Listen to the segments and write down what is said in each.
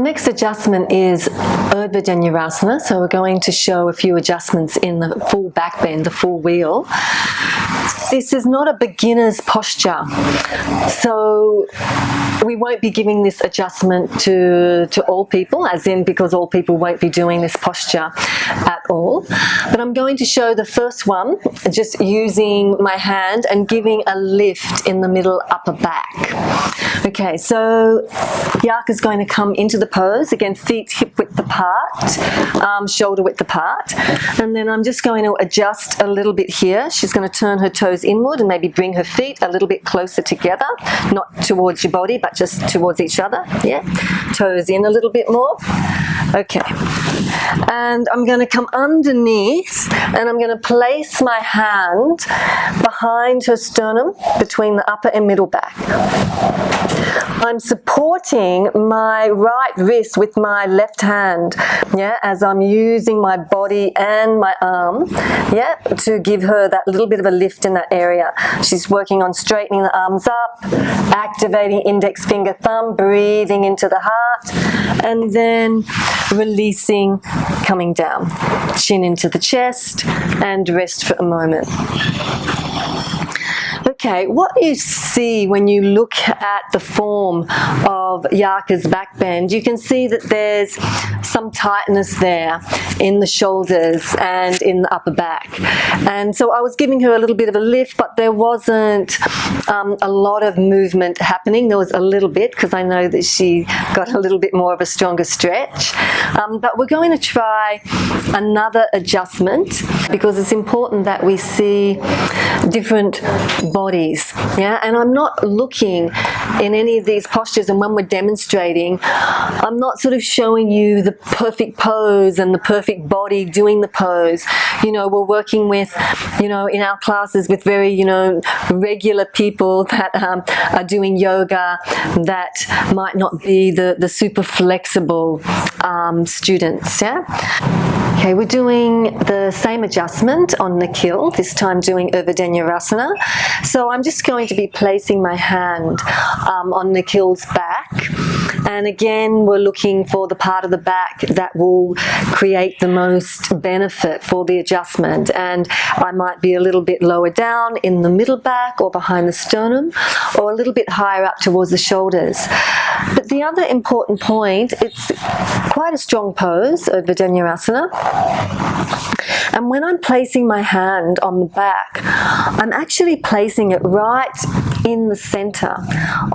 next adjustment is Urdhva Danurasana. So we're going to show a few adjustments in the full back bend, the full wheel. This is not a beginner's posture, so we won't be giving this adjustment to all people, as in because all people won't be doing this posture at all. But I'm going to show the first one, just using my hand and giving a lift in the middle upper back. Okay, so Yaka's going to come into the pose, again feet hip width apart, shoulder width apart, and then I'm just going to adjust a little bit here. She's going to turn her toes inward and maybe bring her feet a little bit closer together, not towards your body but just towards each other. Yeah, toes in a little bit more. Okay, and I'm going to come underneath and I'm going to place my hand behind her sternum, between the upper and middle back. I'm supporting my right wrist with my left hand, yeah, as I'm using my body and my arm, yeah, to give her that little bit of a lift in that area. She's working on straightening the arms up, activating index finger thumb, breathing into the heart, and then releasing, coming down. Chin into the chest, and rest for a moment. Okay, what you see when you look at the form of Yaka's back bend, you can see that there's some tightness there in the shoulders and in the upper back. And so I was giving her a little bit of a lift, but there wasn't a lot of movement happening. There was a little bit, because I know that she got a little bit more of a stronger stretch. But we're going to try another adjustment, because it's important that we see different bodies, yeah, and I'm not looking in any of these postures, and when we're demonstrating, I'm not sort of showing you the perfect pose and the perfect body doing the pose. You know, we're working with, you know, in our classes with very, you know, regular people that are doing yoga, that might not be the super flexible students, yeah. Okay, we're doing the same adjustment on Nikhil, this time doing Urdhva Danurasana. So I'm just going to be placing my hand on Nikhil's back. And again, we're looking for the part of the back that will create the most benefit for the adjustment. And I might be a little bit lower down in the middle back or behind the sternum, or a little bit higher up towards the shoulders. But the other important point, it's quite a strong pose, Urdhva Danurasana. And when I'm placing my hand on the back, I'm actually placing it right in the center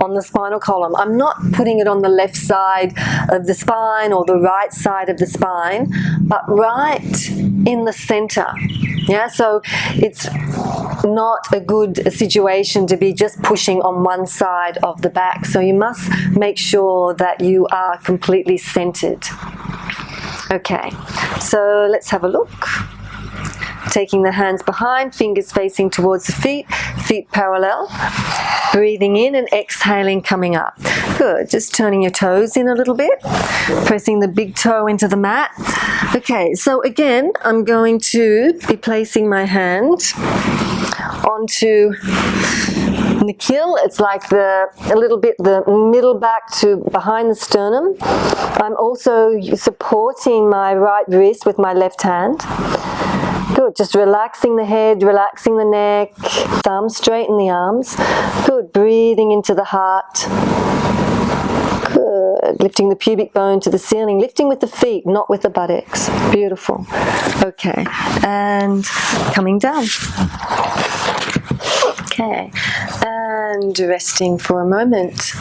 on the spinal column. I'm not putting it on the left side of the spine or the right side of the spine, but right in the center. Yeah, so it's not a good situation to be just pushing on one side of the back. So you must make sure that you are completely centered. Okay, so let's have a look. Taking the hands behind, fingers facing towards the feet, feet parallel. Breathing in and exhaling, coming up. Good, just turning your toes in a little bit, pressing the big toe into the mat. Okay, so again, I'm going to be placing my hand onto Nikhil. It's like a little bit the middle back to behind the sternum. I'm also supporting my right wrist with my left hand. Good, just relaxing the head, relaxing the neck, thumbs straighten the arms. Good, breathing into the heart. Good, lifting the pubic bone to the ceiling, lifting with the feet, not with the buttocks. Beautiful. Okay, and coming down. Okay, and resting for a moment.